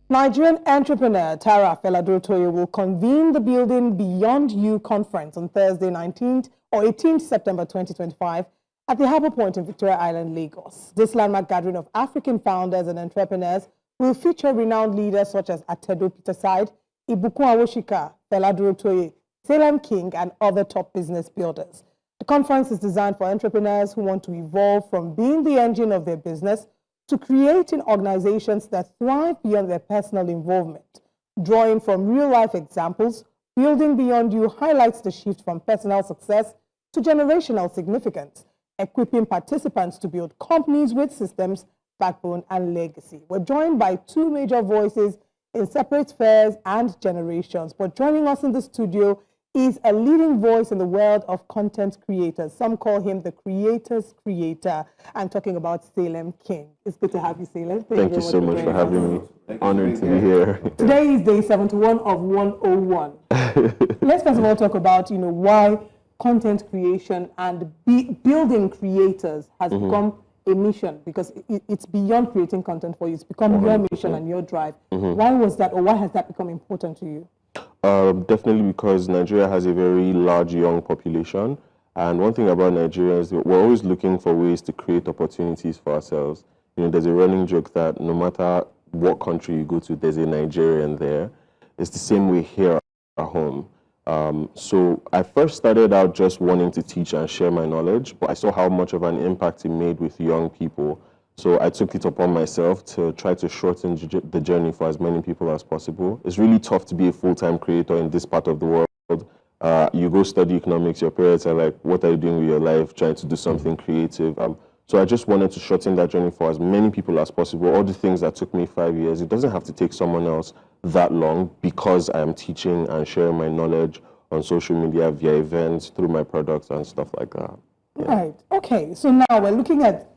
Nigerian entrepreneur Tara Fela-Durotoye will convene the Building Beyond You conference on Thursday, 19th or 18th September 2025 at the Harbour Point in Victoria Island, Lagos. This landmark gathering of African founders and entrepreneurs will feature renowned leaders such as Atedo Peterside, Ibukun Awosika, Fela Durojaiye, Salem King, and other top business builders. The conference is designed for entrepreneurs who want to evolve from being the engine of their business to creating organizations that thrive beyond their personal involvement. Drawing from real-life examples, Building Beyond You highlights the shift from personal success to generational significance, equipping participants to build companies with systems, backbone, and legacy. We're joined by two major voices in separate spheres and generations, but joining us in the studio is a leading voice in the world of content creators. Some call him the creator's creator. I'm talking about Salem King. It's good to have you, Salem. Thank you so much for having me. Honored to be here. Today is day 71 of 101. Let's first of all talk about, why content creation and building creators has become a mission, because it's beyond creating content for you. It's become 100%. Your mission and your drive. Why was that, or why has that become important to you? Definitely because Nigeria has a very large young population, and one thing about Nigerians, we're always looking for ways to create opportunities for ourselves. There's a running joke that no matter what country you go to, there's a Nigerian there. It's the same way here at home. So I first started out just wanting to teach and share my knowledge, but I saw how much of an impact it made with young people. So I took it upon myself to try to shorten the journey for as many people as possible. It's really tough to be a full-time creator in this part of the world. You go study economics, your parents are like, what are you doing with your life, trying to do something creative? So I just wanted to shorten that journey for as many people as possible. All the things that took me 5 years, it doesn't have to take someone else that long, because I am teaching and sharing my knowledge on social media, via events, through my products and stuff like that. Yeah. Right. Okay. So now we're looking at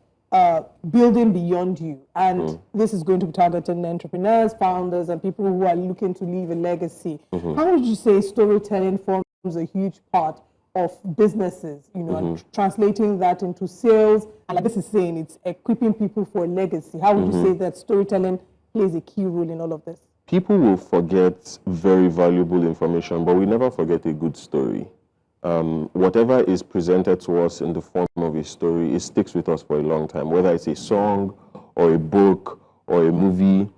Building Beyond You, and this is going to be targeting entrepreneurs, founders, and people who are looking to leave a legacy. How would you say storytelling forms a huge part of businesses, and translating that into sales? And like this is saying, it's equipping people for a legacy. How would you say that storytelling plays a key role in all of this? People will forget very valuable information, but we never forget a good story. Whatever is presented to us in the form of a story, it sticks with us for a long time, whether it's a song or a book or a movie.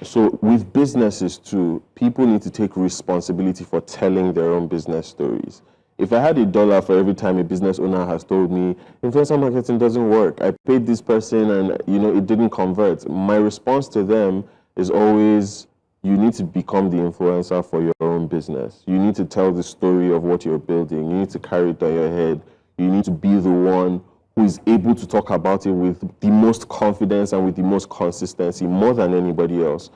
So with businesses too, people need to take responsibility for telling their own business stories. If I had $1 for every time a business owner has told me, influencer marketing doesn't work, I paid this person and it didn't convert, my response to them is always, you need to become the influencer for your own business. You need to tell the story of what you're building. You need to carry it on your head. You need to be the one who is able to talk about it with the most confidence and with the most consistency, more than anybody else.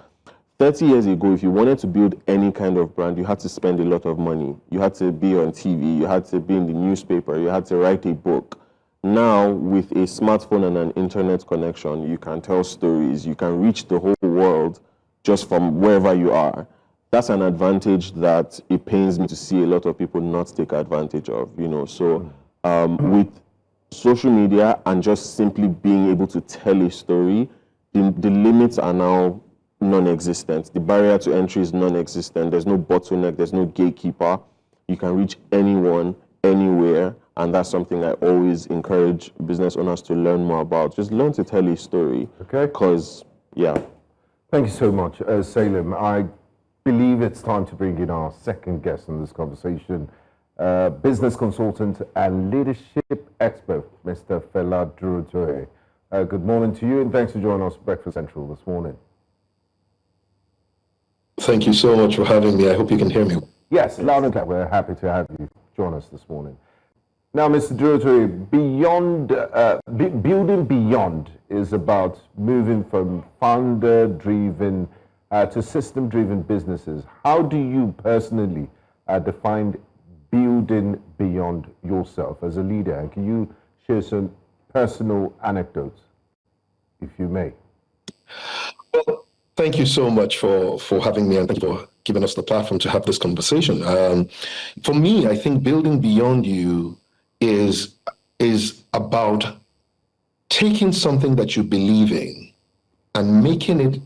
30 years ago, if you wanted to build any kind of brand, you had to spend a lot of money. You had to be on TV. You had to be in the newspaper. You had to write a book. Now, with a smartphone and an internet connection, you can tell stories. You can reach the whole world just from wherever you are. That's an advantage that it pains me to see a lot of people not take advantage of, So with social media and just simply being able to tell a story, the limits are now non-existent. The barrier to entry is non-existent. There's no bottleneck, there's no gatekeeper. You can reach anyone, anywhere, and that's something I always encourage business owners to learn more about. Just learn to tell a story. Okay. Because, yeah. Thank you so much, Salem. I believe it's time to bring in our second guest in this conversation, business consultant and leadership expert, Mr. Fela Durojaiye. Good morning to you, and thanks for joining us at Breakfast Central this morning. Thank you so much for having me. I hope you can hear me. Yes, loud and clear. We're happy to have you join us this morning. Now, Mr. Durojaiye, Building Beyond is about moving from founder-driven to system-driven businesses. How do you personally define building beyond yourself as a leader? And can you share some personal anecdotes, if you may? Well, thank you so much for having me, and thank you for giving us the platform to have this conversation. For me, I think building beyond you is about taking something that you believe in and making it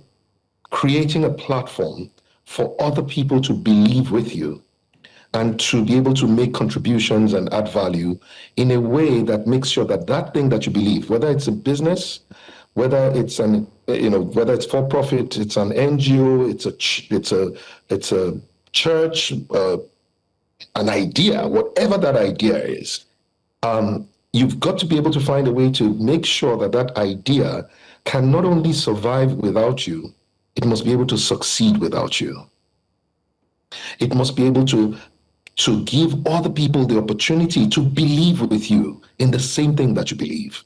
creating a platform for other people to believe with you and to be able to make contributions and add value in a way that makes sure that that thing that you believe, whether it's a business, whether it's whether it's for profit, it's an NGO, it's a church, an idea, whatever that idea is, you've got to be able to find a way to make sure that that idea can not only survive without you, it must be able to succeed without you. It must be able to give other people the opportunity to believe with you in the same thing that you believe,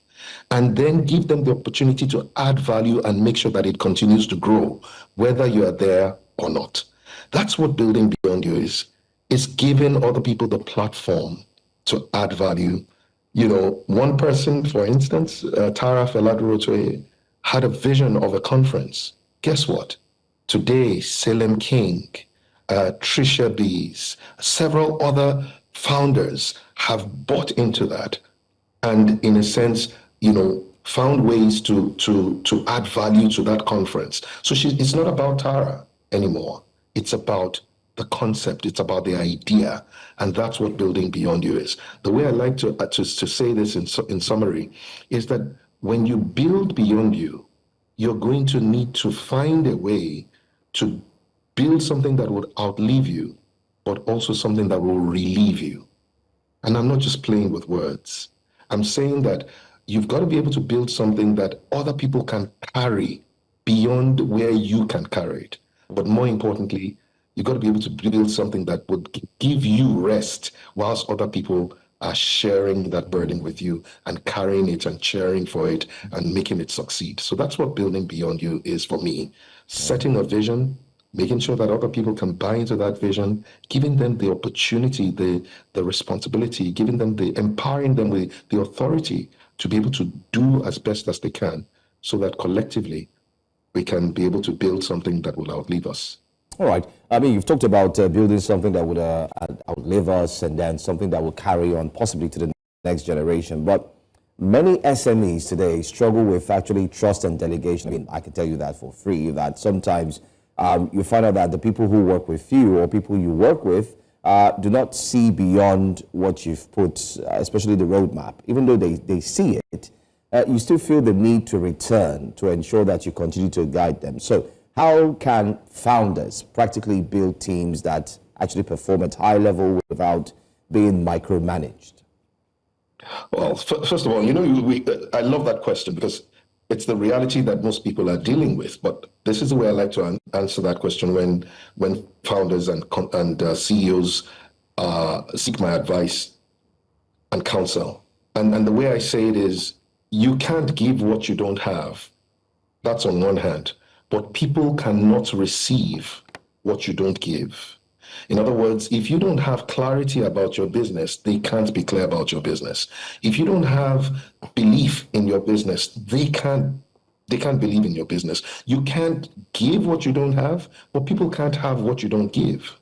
and then give them the opportunity to add value and make sure that it continues to grow, whether you are there or not. That's what building beyond you is. It's giving other people the platform to add value. One person, for instance, Tara Fela-Durotoye, had a vision of a conference. Guess what? Today, Salem King, Trisha Bees, several other founders have bought into that, and in a sense, found ways to add value to that conference. So it's not about Tara anymore. It's about the concept. It's about the idea, and that's what building beyond you is. The way I like to say this in summary is that when you build beyond you, you're going to need to find a way to build something that would outlive you, but also something that will relieve you. And I'm not just playing with words. I'm saying that you've got to be able to build something that other people can carry beyond where you can carry it. But more importantly, you've got to be able to build something that would give you rest whilst other people are sharing that burden with you and carrying it and cheering for it and making it succeed. So that's what building beyond you is for me. Setting a vision, making sure that other people can buy into that vision, giving them the opportunity, the responsibility, empowering them with the authority to be able to do as best as they can, so that collectively we can be able to build something that will outlive us. All right. I mean, you've talked about building something that would outlive us, and then something that will carry on possibly to the next generation. But many SMEs today struggle with actually trust and delegation. I mean, I can tell you that for free, that sometimes you find out that the people who work with you or people you work with do not see beyond what you've put, especially the roadmap. Even though they see it, you still feel the need to return to ensure that you continue to guide them. So how can founders practically build teams that actually perform at high level without being micromanaged? Well, first of all, I love that question because it's the reality that most people are dealing with. But this is the way I like to answer that question when founders and CEOs seek my advice and counsel. And the way I say it is, you can't give what you don't have. That's on one hand. But people cannot receive what you don't give. In other words, if you don't have clarity about your business, they can't be clear about your business. If you don't have belief in your business, they can't believe in your business. You can't give what you don't have, but people can't have what you don't give.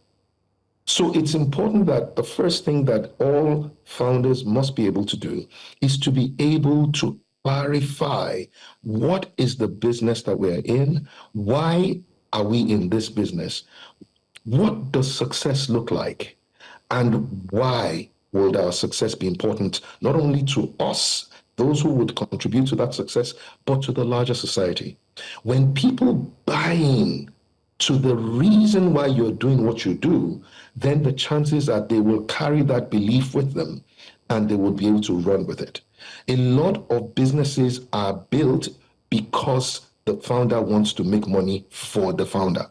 So it's important that the first thing that all founders must be able to do is to be able to clarify what is the business that we're in, why are we in this business, what does success look like, and why will our success be important not only to us, those who would contribute to that success, but to the larger society. When people buy in to the reason why you're doing what you do, then the chances are they will carry that belief with them and they will be able to run with it. A lot of businesses are built because the founder wants to make money for the founder.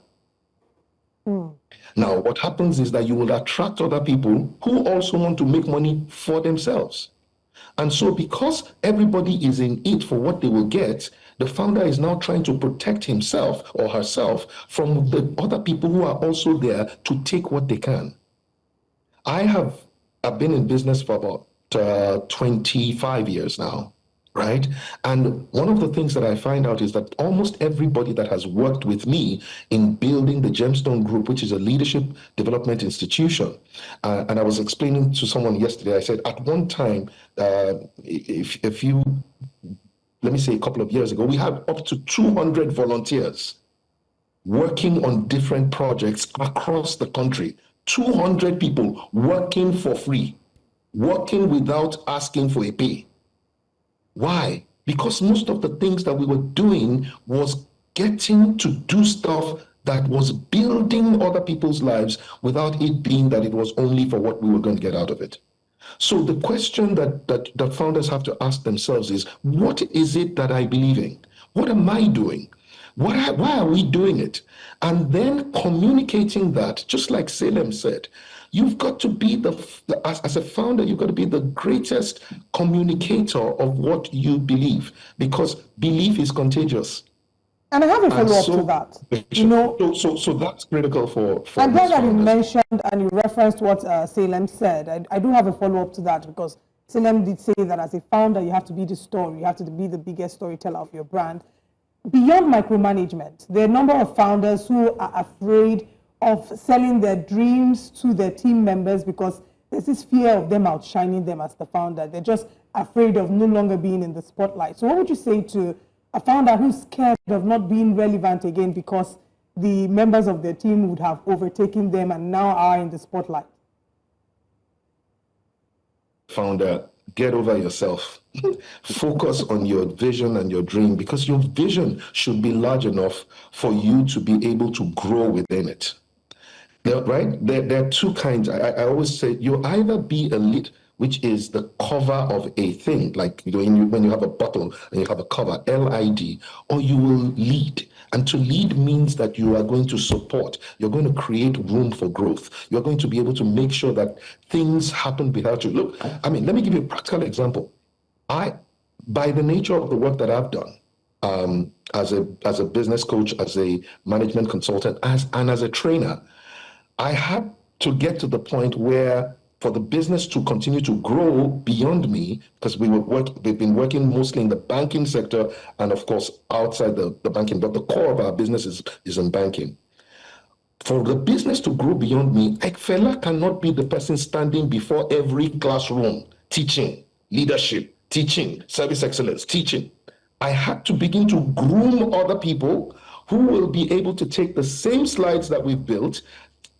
Now, what happens is that you will attract other people who also want to make money for themselves. And so because everybody is in it for what they will get, the founder is now trying to protect himself or herself from the other people who are also there to take what they can. I've been in business for about 25 years now, right? And one of the things that I find out is that almost everybody that has worked with me in building the Gemstone Group, which is a leadership development institution, and I was explaining to someone yesterday, I said at one time, let me say a couple of years ago, we had up to 200 volunteers working on different projects across the country. 200 people working for free, working without asking for a pay. Why? Because most of the things that we were doing was getting to do stuff that was building other people's lives without it being that it was only for what we were going to get out of it. So the question that founders have to ask themselves is, what is it that I believe in? What am I doing? Why are we doing it? And then communicating that, just like Salem said, you've got to be as a founder, you've got to be the greatest communicator of what you believe, because belief is contagious. And I have a follow-up to that. You know, so that's critical for I'm glad that you founders. mentioned and you referenced what Salem said. I do have a follow-up to that, because Salem did say that as a founder, you have to be the story. You have to be the biggest storyteller of your brand. Beyond micromanagement, there are a number of founders who are afraid of selling their dreams to their team members because there's this fear of them outshining them as the founder. They're just afraid of no longer being in the spotlight. So what would you say to a founder who's scared of not being relevant again because the members of their team would have overtaken them and now are in the spotlight? Founder, get over yourself. Focus on your vision and your dream, because your vision should be large enough for you to be able to grow within it. There are two kinds. I always say you either be a lead, which is the cover of a thing, like when you have a bottle and you have a cover, LID, or you will lead. And to lead means that you are going to support, you're going to create room for growth. You're going to be able to make sure that things happen without you. Look, I mean, let me give you a practical example. By the nature of the work that I've done, as a business coach, as a management consultant, and as a trainer, I had to get to the point where for the business to continue to grow beyond me, because we've been working mostly in the banking sector and of course outside the banking, but the core of our business is in banking. For the business to grow beyond me, Fela cannot be the person standing before every classroom teaching leadership, teaching service excellence, teaching. I had to begin to groom other people who will be able to take the same slides that we've built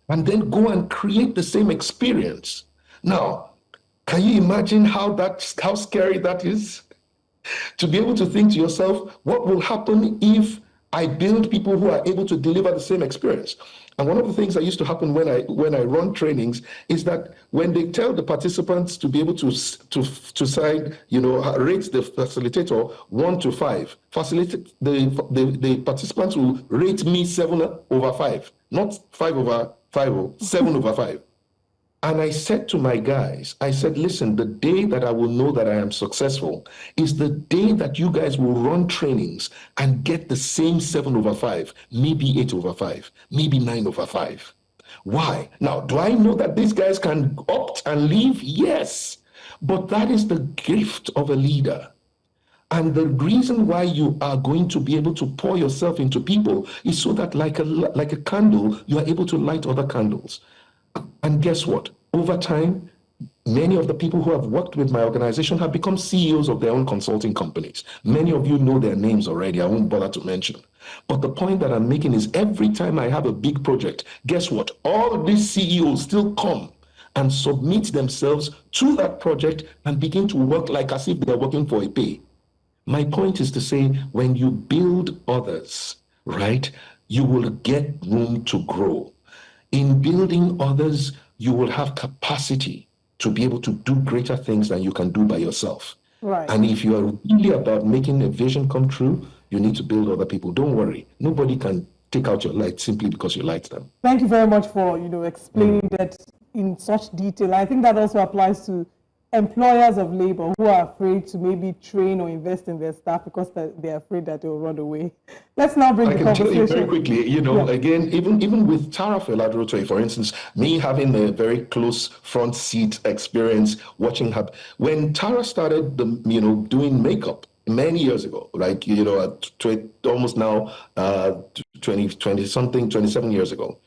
and then go and create the same experience. Now, can you imagine how scary that is? To be able to think to yourself, what will happen if I build people who are able to deliver the same experience? And one of the things that used to happen when I run trainings is that when they tell the participants to be able to sign, rate the facilitator 1 to 5, the participants will rate me 7 over 5, not 5 over 5, 7 over 5. And I said to my guys, I said, listen, the day that I will know that I am successful is the day that you guys will run trainings and get the same 7 over 5, maybe 8 over 5, maybe 9 over 5. Why? Now, do I know that these guys can opt and leave? Yes. But that is the gift of a leader. And the reason why you are going to be able to pour yourself into people is so that like a candle, you are able to light other candles. And guess what? Over time, many of the people who have worked with my organization have become CEOs of their own consulting companies. Many of you know their names already. I won't bother to mention. But the point that I'm making is every time I have a big project, guess what? All these CEOs still come and submit themselves to that project and begin to work like as if they're working for a pay. My point is to say, when you build others, right, you will get room to grow. In building others, you will have capacity to be able to do greater things than you can do by yourself. Right. And if you are really about making a vision come true, you need to build other people. Don't worry. Nobody can take out your light simply because you light them. Thank you very much for explaining that in such detail. I think that also applies to employers of labor who are afraid to maybe train or invest in their staff because they're afraid that they'll run away. Let's now bring the conversation. I can tell you very quickly, again, even with Tara Fela-Durotoye, for instance, me having a very close front seat experience watching her, when Tara started doing makeup many years ago, like, almost now 27 years ago,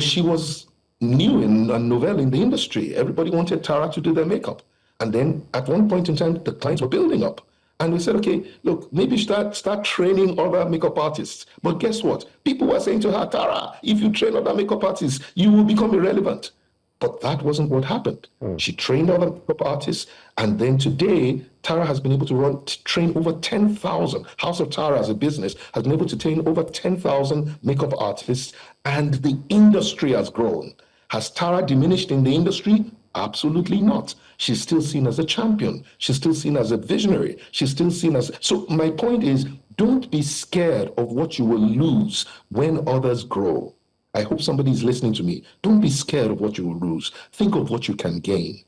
she was new and novel in the industry. Everybody wanted Tara to do their makeup. And then at one point in time, the clients were building up. And we said, okay, look, maybe start training other makeup artists. But guess what? People were saying to her, Tara, if you train other makeup artists, you will become irrelevant. But that wasn't what happened. She trained other makeup artists, and then today, Tara has been able to train over 10,000. House of Tara as a business has been able to train over 10,000 makeup artists, and the industry has grown. Has Tara diminished in the industry? Absolutely not. She's still seen as a champion. She's still seen as a visionary. She's still seen as... So my point is, don't be scared of what you will lose when others grow. I hope somebody's listening to me. Don't be scared of what you will lose. Think of what you can gain.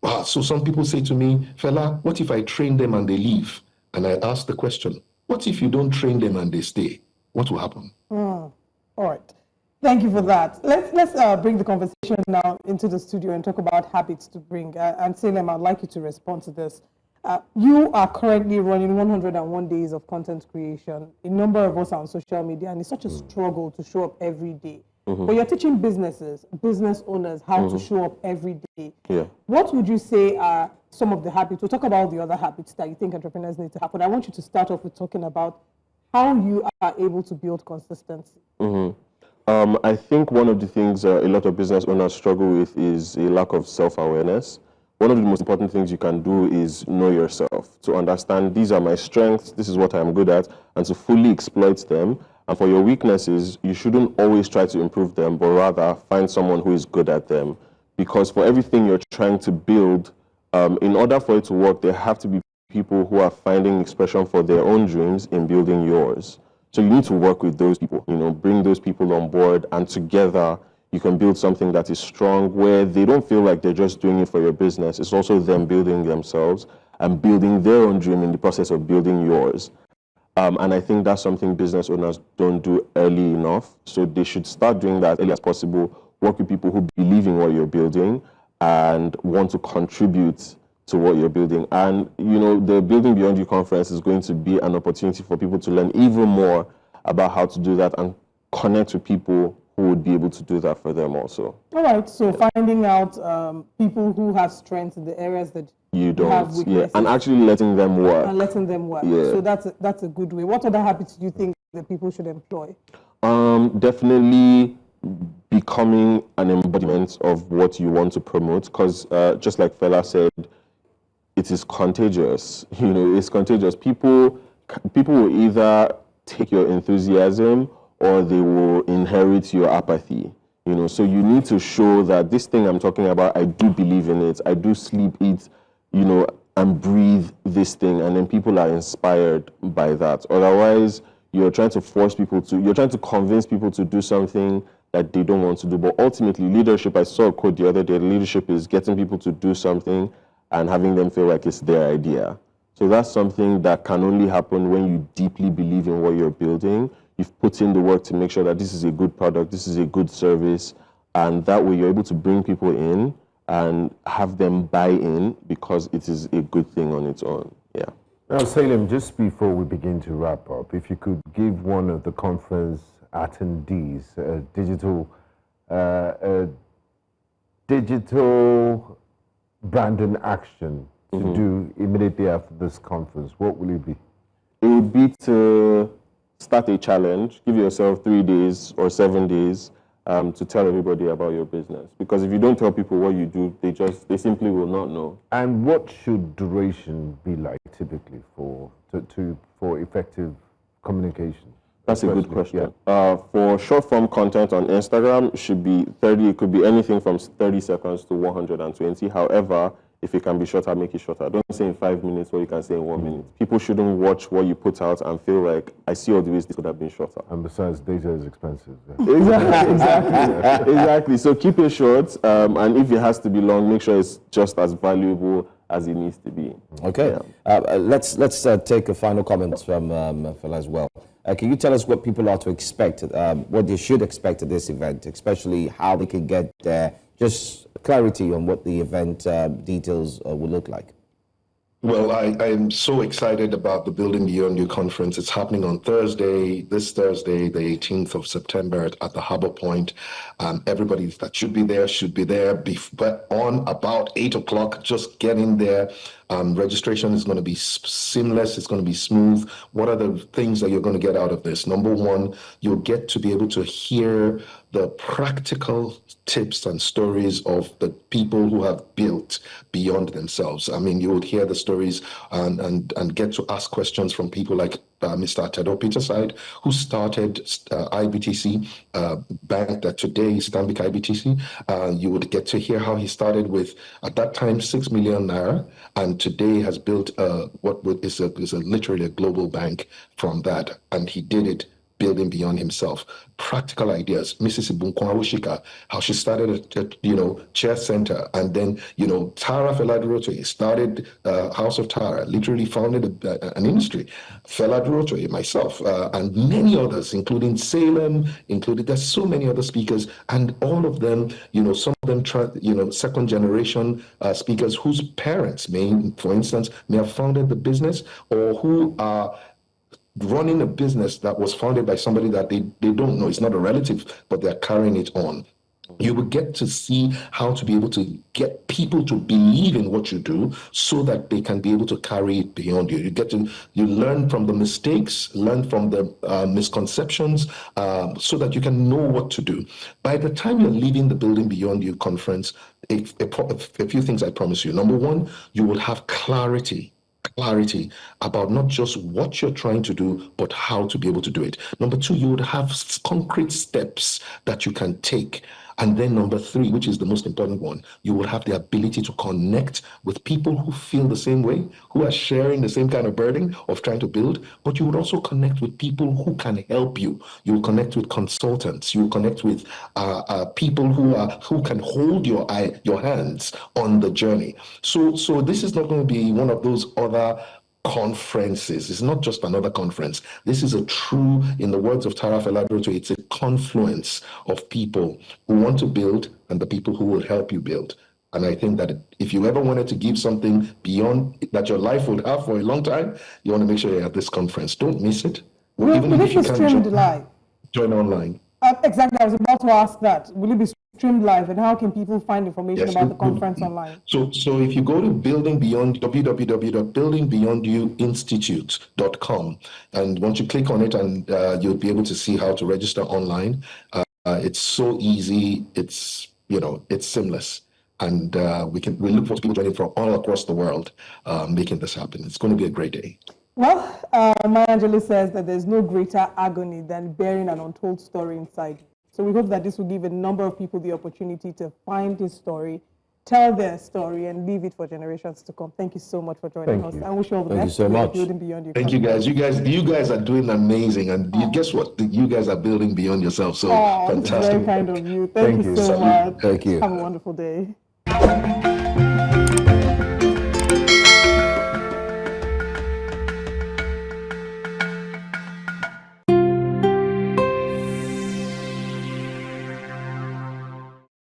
Wow. So some people say to me, Fela, what if I train them and they leave? And I ask the question, what if you don't train them and they stay? What will happen? All right. Thank you for that. Let's bring the conversation now into the studio and talk about habits to bring. And Salem, I'd like you to respond to this. You are currently running 101 days of content creation. A number of us are on social media, and it's such a struggle to show up every day. But you're teaching business owners how to show up every day. Yeah. What would you say are some of the habits? We'll talk about the other habits that you think entrepreneurs need to have. But I want you to start off with talking about how you are able to build consistency. I think one of the things a lot of business owners struggle with is a lack of self-awareness. One of the most important things you can do is know yourself, to understand these are my strengths, this is what I'm good at, and to fully exploit them. And for your weaknesses, you shouldn't always try to improve them, but rather find someone who is good at them. Because for everything you're trying to build, in order for it to work, there have to be people who are finding expression for their own dreams in building yours. So you need to work with those people, bring those people on board, and together you can build something that is strong, where they don't feel like they're just doing it for your business. It's also them building themselves and building their own dream in the process of building yours. And I think that's something business owners don't do early enough. So they should start doing that as early as possible. Work with people who believe in what you're building and want to contribute to what you're building. And, the Building Beyond You conference is going to be an opportunity for people to learn even more about how to do that and connect with people who would be able to do that for them also. All right, so finding out people who have strengths in the areas that you don't have weaknesses. And actually letting them work. And letting them work. Yeah. So that's a good way. What other habits do you think that people should employ? Definitely becoming an embodiment of what you want to promote, because just like Fela said, it is contagious. It's contagious. People will either take your enthusiasm or they will inherit your apathy. So you need to show that this thing I'm talking about, I do believe in it. I do sleep, eat, and breathe this thing, and then people are inspired by that. Otherwise, you're trying to convince people to do something that they don't want to do. But ultimately, leadership, I saw a quote the other day, leadership is getting people to do something and having them feel like it's their idea. So that's something that can only happen when you deeply believe in what you're building. You've put in the work to make sure that this is a good product, this is a good service, and that way you're able to bring people in and have them buy in because it is a good thing on its own. Yeah. Now, Salem, just before we begin to wrap up, if you could give one of the conference attendees a digital branding action to do immediately after this conference, what will it be? It would be to start a challenge, give yourself 3 days or 7 days to tell everybody about your business. Because if you don't tell people what you do, they simply will not know. And what should duration be like typically for effective communication? That's a good question. Yeah. For short form content on Instagram, should be 30. It could be anything from 30 seconds to 120. However, if it can be shorter, make it shorter. Don't say in 5 minutes what you can say in 1 minute. People shouldn't watch what you put out and feel like, I see all the ways this could have been shorter. And besides, data is expensive. Exactly. So keep it short, and if it has to be long, make sure it's just as valuable as it needs to be. Okay. Yeah. Let's take a final comment from Fela as well. Can you tell us what people are to expect, what they should expect at this event, especially how they can get there? Just clarity on what the event details will look like. Well, I am so excited about the Building Beyond You conference. It's happening on this Thursday, the 18th of September at the Harbour Point. Everybody that should be there, on about 8 o'clock. Just get in there. Registration is going to be seamless. It's going to be smooth. What are the things that you're going to get out of this? Number one, you'll get to be able to hear the practical tips and stories of the people who have built beyond themselves. I mean, you would hear the stories and get to ask questions from people like Mr. Atedo Peterside, who started IBTC bank that today is Stanbic IBTC. You would get to hear how he started with, at that time, 6 million naira, and today has built what is literally a global bank from that, and he did it building beyond himself. Practical ideas. Mrs. Ibukun Awosika, how she started a chair center, and then Tara Fela-Durotoye started House of Tara, literally founded an industry. Fela Durojaiye, myself, and many others, including Salem, there's so many other speakers, and all of them, some of them, second generation speakers whose parents for instance, may have founded the business, or who are running a business that was founded by somebody that they don't know. It's not a relative, but they're carrying it on. You will get to see how to be able to get people to believe in what you do so that they can be able to carry it beyond you. You learn from the mistakes, learn from the misconceptions, so that you can know what to do. By the time you're leaving the Building Beyond You conference, a few things I promise you. Number one, you will have clarity about not just what you're trying to do, but how to be able to do it. Number two, you would have concrete steps that you can take. And then number three, which is the most important one, you will have the ability to connect with people who feel the same way, who are sharing the same kind of burden of trying to build, but you would also connect with people who can help you. You will connect with consultants. You will connect with people who can hold your hands on the journey. So this is not going to be one of those other conferences. It's not just another conference. This is a true, in the words of Tara Fela-Durotoye, it's a confluence of people who want to build and the people who will help you build. And I think that if you ever wanted to give something beyond that your life would have for a long time, you want to make sure you're at this conference. Don't miss it. Will it be streamed live? Join online. Exactly, I was about to ask that. Will it be streamed live, and how can people find information about the conference online? So if you go to www.buildingbeyondyouinstitute.com, and once you click on it, and you'll be able to see how to register online. It's so easy. It's seamless, and we look for people joining from all across the world, making this happen. It's going to be a great day. Well, Maya Angelou says that there's no greater agony than bearing an untold story inside you. So we hope that this will give a number of people the opportunity to find his story, tell their story, and leave it for generations to come. Thank you so much for joining us. I wish you all the best. Thank you so much. Building beyond you. Thank you, guys. You guys are doing amazing, and guess what? You guys are building beyond yourself. So fantastic. It's very kind of you. Thank you so much. Thank you. Have a wonderful day.